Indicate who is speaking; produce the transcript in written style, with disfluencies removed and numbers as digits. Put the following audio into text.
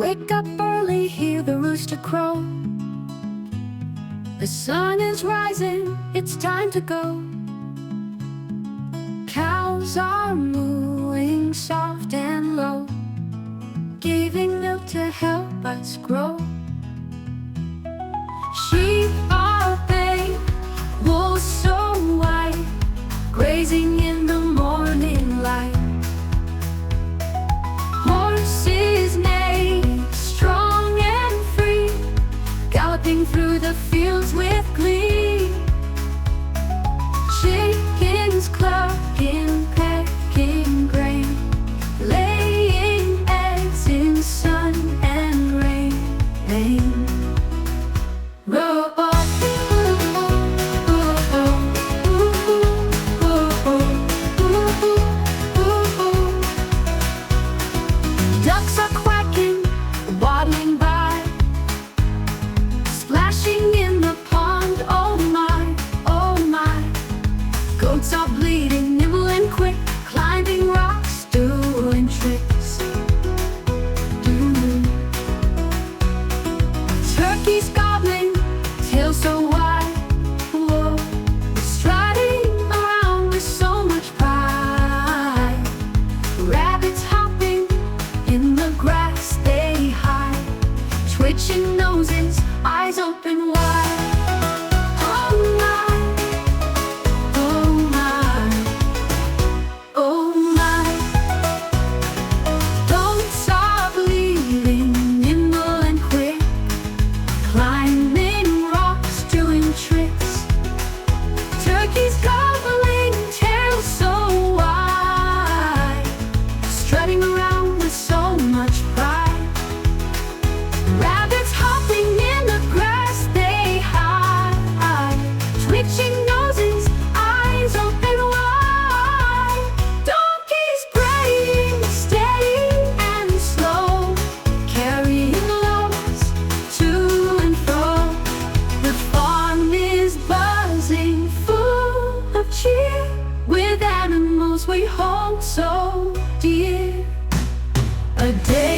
Speaker 1: Wake up early, hear the rooster crow. The sun is rising, it's time to go. Cows are mooing soft and low, giving milk to help us grow. Sheep are bay, wool so white, grazing in the morning light. Horses neigh, strong and free, galloping through the fields with glee. Chickens clucking, pecking grain, laying eggs in sun and rain. Ducks are quacking, waddling by, splashing in the pond, oh my, oh my. Goats are bleating, nimble and quick, climbing rocks, doing tricks. Turkeys gobbling, tails so wide, whoa, striding around with so much pride. Rabbits hopping in the grass, they hide, twitching noses, eyes open wide. Oh my, oh my, oh my. Goats are bleeding, nimble and quick, climbing rocks, doing tricks. Turkeys gobbling, tails so wide, strutting around with so much pride. Rabbits hopping in the grass, they hide, twitching noses, eyes open wide. Donkeys braying, steady and slow, carrying loads to and fro. The farm is buzzing, full of cheer, with animals we hold so dear. A day